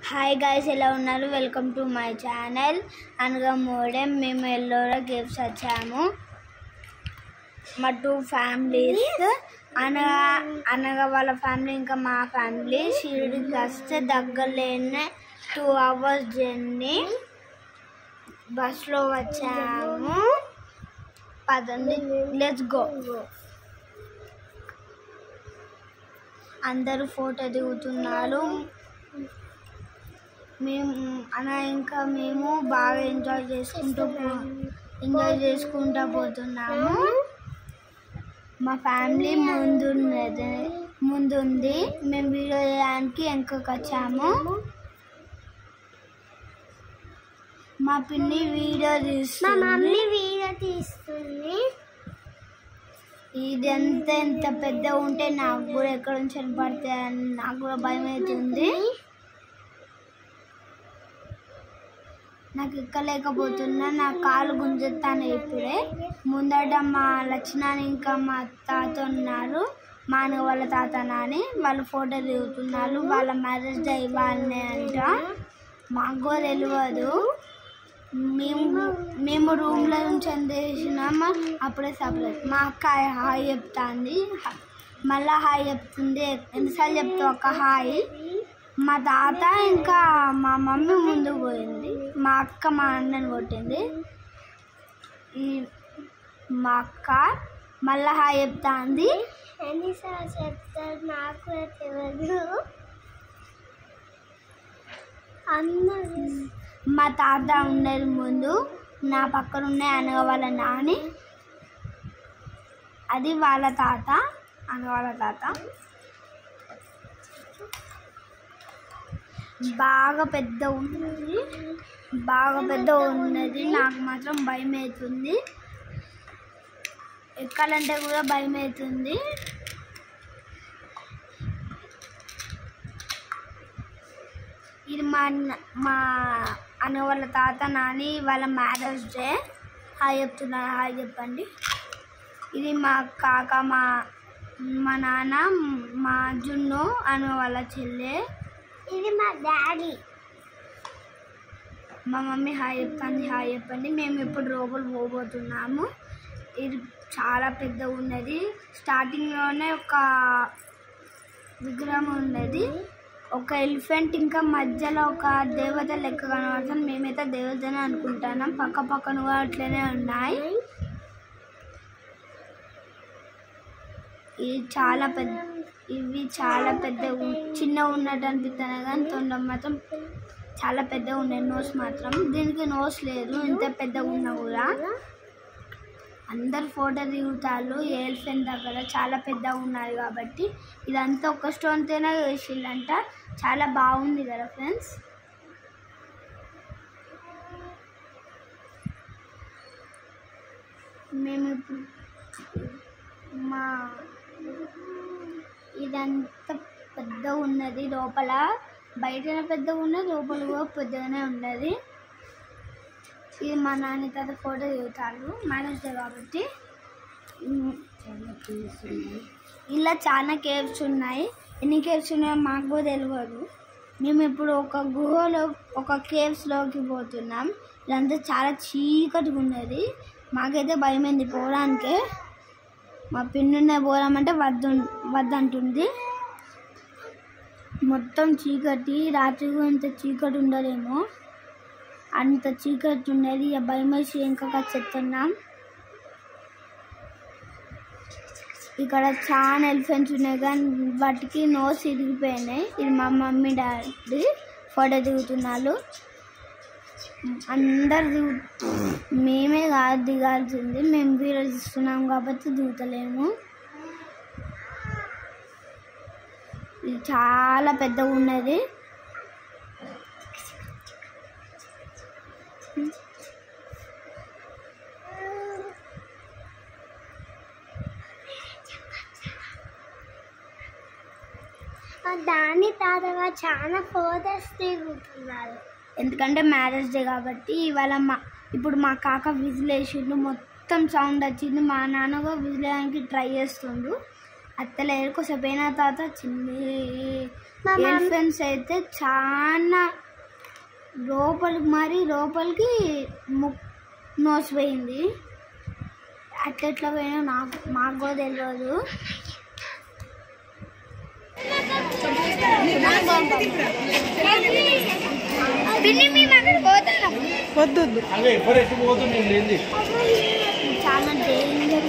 Hi guys, ఎలా ఉన్నారు? Welcome to my channel అనగా మోడెం. మేము ఎల్లోరా గిఫ్ట్స్ వచ్చాము. మా 2 ఫ్యామిలీస్ అనగా వాళ్ళ ఫ్యామిలీ ఇంకా మా ఫ్యామిలీ షిరిడికి వస్తే దగ్గరలోనే 2 hours జర్నీ. బస్లో వచ్చాము. పదండి, లెట్స్ గో. అందరూ ఫోటో దిగుతున్నారు. మేము బాగా ఎంజాయ్ చేసుకుంటూ పోతున్నాము. మా ఫ్యామిలీ ముందుంది. మేము వీడియో చేయడానికి వెనకకి వచ్చాము. మా పిన్ని వీడియో తీస్తుంది. ఇది ఎంత పెద్ద ఉంటే నాకు కూడా ఎక్కడ నుంచి పడతాయని నాకు కూడా భయం అవుతుంది. నాకు ఎక్కలేకపోతున్నా, నా కాలు గుంజుతాను. ఇప్పుడే ముందట మా లక్ష్మణ్ ఇంకా మా తాత ఉన్నారు. మా అన్న వాళ్ళ తాత నాని వాళ్ళు ఫోటో దిగుతున్నారు. వాళ్ళ మ్యారేజ్ డే ఇవ్వాలనే అంట. మాకు కూడా తెలియదు. మేము రూమ్లో నుంచి చేసినామా అప్పుడే సపరేట్. మా అక్క హాయ్ చెప్తాంది, మళ్ళీ హాయ్ చెప్తుంది. ఎన్నిసార్లు చెప్తావు అక్క హాయ్? మా తాత ఇంకా మా మమ్మీ ముందు పోయింది. మా అక్క మా అన్నని కొట్టింది. మా అక్క మళ్ళీ హాయ్ చెప్తాంది. ఎన్నిసార్లు చెప్తారు నాకు తెలియదు. మా తాత ఉండేది ముందు, నా పక్కన ఉన్నాయి అనగా వాళ్ళ నాని. అది వాళ్ళ తాత, అనగా వాళ్ళ తాత. బాగా పెద్ద ఉన్నది. నాకు మాత్రం భయం అవుతుంది. ఎక్కాలంటే కూడా భయం అవుతుంది. ఇది మా అన్న వాళ్ళ తాత నాని వాళ్ళ మ్యారేజ్ డే. హాయ్ చెప్తున్నారు, హాయ్ చెప్పండి. ఇది మా కాక మా నాన్న, మా జున్ను అన్న వాళ్ళ చెల్లె. ఇది మా డాడీ. మా మమ్మీ హాయ్ చెప్తాంది, హాయ్ చెప్పండి. మేము ఇప్పుడు లోపల పోబోతున్నాము. ఇది చాలా పెద్ద ఉన్నది. స్టార్టింగ్లోనే ఒక విగ్రహం ఉన్నది, ఒక ఎలిఫెంట్, ఇంకా మధ్యలో ఒక దేవత లెక్క కనబడుతుంది. మేమైతే దేవతనే అనుకుంటున్నాం. పక్కన కూడా అట్లనే ఉన్నాయి. ఇవి చాలా పెద్ద చిన్న ఉన్నట్టు అనిపిస్తున్నాయి, కానీ తొండం మాత్రం చాలా పెద్దగా ఉన్నాయి. నోస్ మాత్రం దీనికి నోస్ లేదు, ఇంత పెద్దగా ఉన్నా కూడా. అందరు ఫోటో దిగుతారు ఎలిఫెంట్ దగ్గర. చాలా పెద్దగా ఉన్నాయి కాబట్టి ఇదంతా ఒక స్టోన్తోనే వేసిళ్ళంట. చాలా బాగుంది కదా ఫ్రెండ్స్. మేము ఇప్పుడు ఇదంతా పెద్దగా ఉన్నది. లోపల బయటనే పెద్దగా ఉన్నది, లోపల కూడా పెద్దగానే ఉన్నది. ఇది మా నాన్న తాత ఫోటో దిగుతారు మ్యారేజ్ డే కాబట్టి. ఇలా చాలా కేవ్స్ ఉన్నాయి. ఎన్ని కేవ్స్ ఉన్నాయో మాకు కూడా తెలియదు. మేము ఇప్పుడు ఒక కేవ్స్లోకి పోతున్నాం. ఇదంతా చాలా చీకటిగా ఉన్నది. మాకైతే భయమైంది పోవడానికే. మా పిన్నునే పోదామంటే వద్దంటుంది. మొత్తం చీకటి. రాత్రి కూడా ఇంత చీకటి ఉండదేమో, అంత చీకటి ఉన్నది. భయమేసి ఇంకా చెప్తున్నాం. ఇక్కడ చాలా ఎలిఫెంట్స్ ఉన్నాయి, కానీ వాటికి నోస్ ఇరిగిపోయినాయి. ఇది మా మమ్మీ డాడీ ఫోటో దిగుతున్నారు. అందరు మేమే కాదు దిగాల్సింది, మేము వీడియో తీస్తున్నాం కాబట్టి దిగుతలేము. ఇది చాలా పెద్దగా ఉన్నది. దాని తాతగా చాలా ఫోటోస్ దిగుతున్నారు. ఎందుకంటే మ్యారేజ్ డే కాబట్టి. ఇప్పుడు మా కాక విజిల్ వేసిండు, మొత్తం సౌండ్ వచ్చింది. మా నాన్న కూడా విజిల్ వేయడానికి ట్రై చేస్తుండు. అత్తలేరు కొసపోయిన తర్వాత చిన్ని ఎలిఫెంట్స్ అయితే చాలా లోపలికి నోస్ పోయింది. అట్లా పోయినా మాకు కూడా తెలియదు. వద్దు చాలా డేంజర్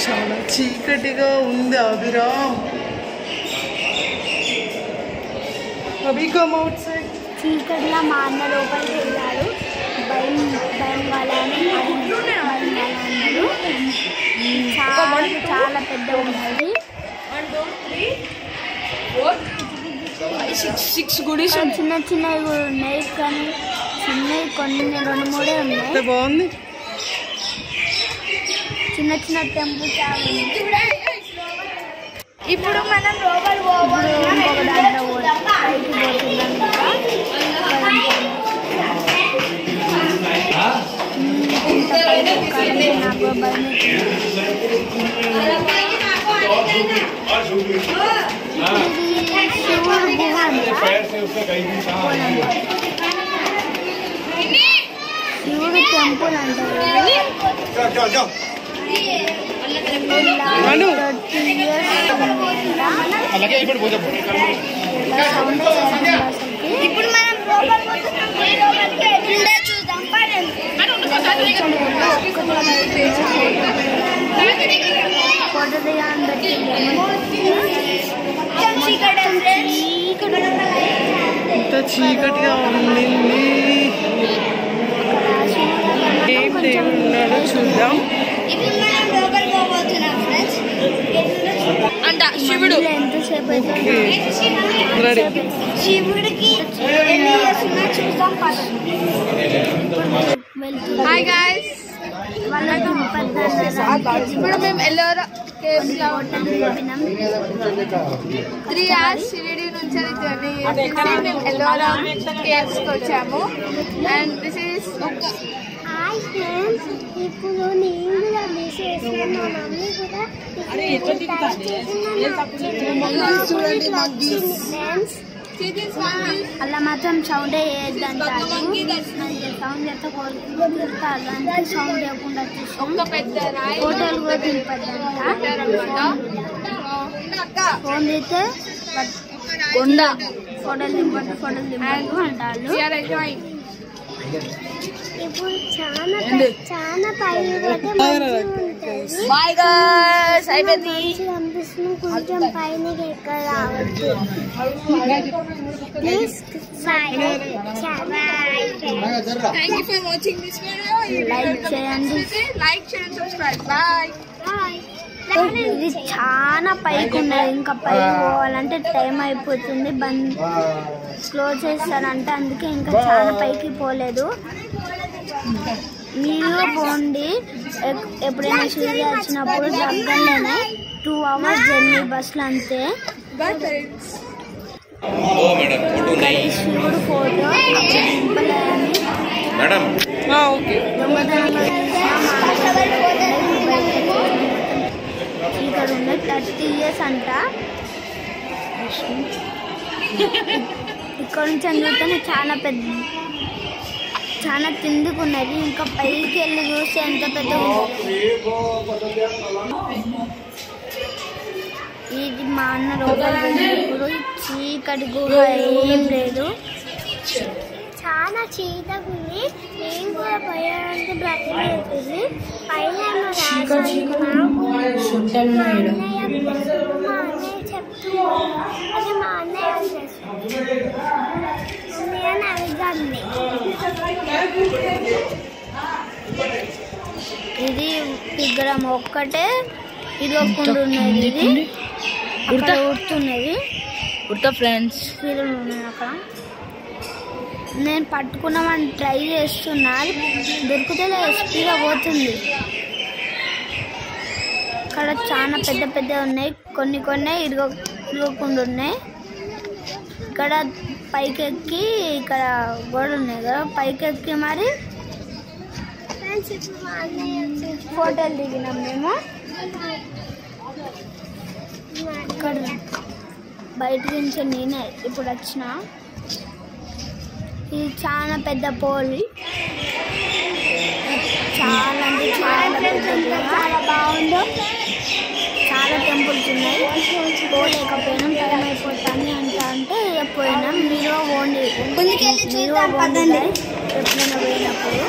చాలా చీకటిగా ఉంది అభిరామ్. చీకటిలో మా అన్న లోపలికి వెళ్ళాడు. భయం వాళ్ళని అన్నాడు. చాలా పెద్ద ఉన్నది. చిన్న చిన్నవి కూడా ఉన్నాయి, కానీ చిన్నవి కొన్ని 2-3 ఉన్నాయి. బాగుంది. చిన్న చిన్న టెంపుల్ చాలా. ఇప్పుడు మనం లోపల పోతున్నాం. శివుడు టెంపుల్ అంటారు. 30 years ఇప్పుడు మనం చూద్దాం. ఫోటో దిగాలని బట్టి ఇంత చీకటిగా ఉండింది. ఏం దేవుడు ఉన్నాడో చూద్దాం. అంట శివుడు ఎంతసేపు శివుడికి చూద్దాం. హాయ్ గైస్, ఇప్పుడు మేము ఎల్లోరా కేవ్స్ లో 3 hours షిరిడి నుంచి జర్నీ చేసి మేము ఎల్లోరా కేవ్స్ కి వచ్చాము. అండ్ దిస్ ఈస్ ఇప్పుడు నేను కూడా చేస్తున్నాను. మా మమ్మీ కూడా అలా మాత్రం సౌండ్ వేయద్దంటారు. సౌండ్ చేస్తే తిడతారు. అందుకే సౌండ్ చేయకుండా హోటల్ కూడా తినిపద్దంట. ఫోన్ చేస్తే ఫోటోలు దింపద్దు అంటారు. ఇప్పుడు చాలా పైన అనిపిస్తుంది. కొంచెం పైన ఎక్కడ రావచ్చు. లైక్ చేయండి, సబ్స్క్రైబ్. బాయ్. ఇది చాలా పైకి ఉన్నది. ఇంకా పైకి పోవాలంటే టైం అయిపోతుంది. క్లోజ్ చేస్తారంటే అందుకే ఇంకా చాలా పైకి పోలేదు. మీరు పోండి. ఎప్పుడైనా షిరిడి వచ్చినప్పుడు దగ్గరలోనే 2 hours జర్నీ బస్సులు అంతే. శివుడు ఫోటో ఇక్కడ ఉన్న 30 years అంట. ఇక్కడ నుంచి చూస్తేనే చాలా తిందుకున్నది. ఇంకా పైకి వెళ్ళి చూస్తే ఎంత పెద్ద. ఇది మా అన్న లోపల చీకటి గుహ ఏం లేదు. చాలా చీకగా ఉంది. నేను కూడా పోయాలంటే బ్రతికేస్తుంది. పైన మా అన్నయ్య ఇది విగ్రహం ఒక్కటే ఇదొక్కడు ఉన్నది. ఇది అక్కడ ఉడుతున్నది. ఉడతా ఫ్రెండ్స్ పిల్లలు ఉన్నాయి అక్కడ. నేను పట్టుకున్నామని ట్రై చేస్తున్నా, దొరికితే స్పీడ్గా పోతుంది. ఇక్కడ చాలా పెద్ద పెద్ద ఉన్నాయి, కొన్ని ఇరగకుండా ఉన్నాయి. ఇక్కడ పైకెక్కి ఇక్కడ గోడ ఉన్నాయి కదా, పైకెక్కి మరి ఫోటోలు దిగినాం మేము. ఇక్కడ బయట నుంచి నేనే ఇప్పుడు వచ్చిన. ఇది చాలా పెద్ద పోలి, చాలా అంటే చాలా పెద్దగా చాలా బాగుందో. చాలా టెంపుల్స్ ఉన్నాయి, పోలేకపోయినాం, టైం అయిపోతుంది అంటే పోయినాం. మీరు ఓన్లీ ఎప్పుడైనా పోయినప్పుడు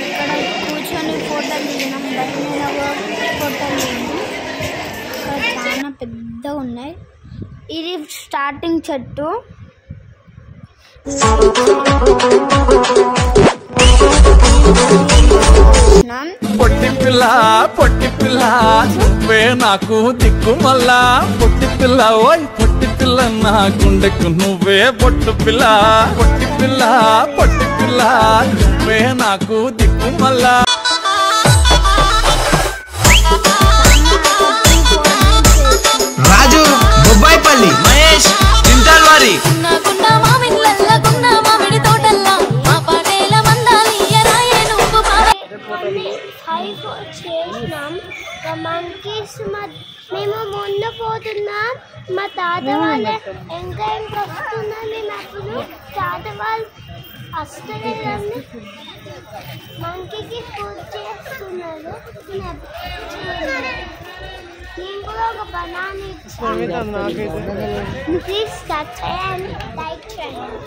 ఇక్కడ కూర్చొని ఫోటోలు దిగినాం, బయట మీద ఫోటోలు దిగినాం. ఇక్కడ చాలా పెద్దగా ఉన్నాయి. ఇది స్టార్టింగ్ చెట్టు. పొట్టి పిల్ల నువ్వే నాకు దిక్కు మళ్ళా. పొట్టి పిల్ల ఓయ్ పొట్టి పిల్ల నా గుండెకు నువ్వే పొట్టు పిల్ల. పొట్టి పిల్ల నువ్వే నాకు దిక్కు మళ్ళా. రాజు బొబ్బాయిపల్లి, మహేష్ చింతాల్వారి. చేసినాం మంకీస్. మేము ముందు పోతున్నాం, మా తాత వాళ్ళే ఇంకా వస్తున్నాం. మేము అప్పుడు తాత వాళ్ళు వస్తలేదని మంకీకి పూజ చేస్తున్నారు. నేను కూడా ఒక బనానా ఇచ్చాను. ప్లీజ్ సబ్స్క్రైబ్ అండ్ లైక్ చేయండి.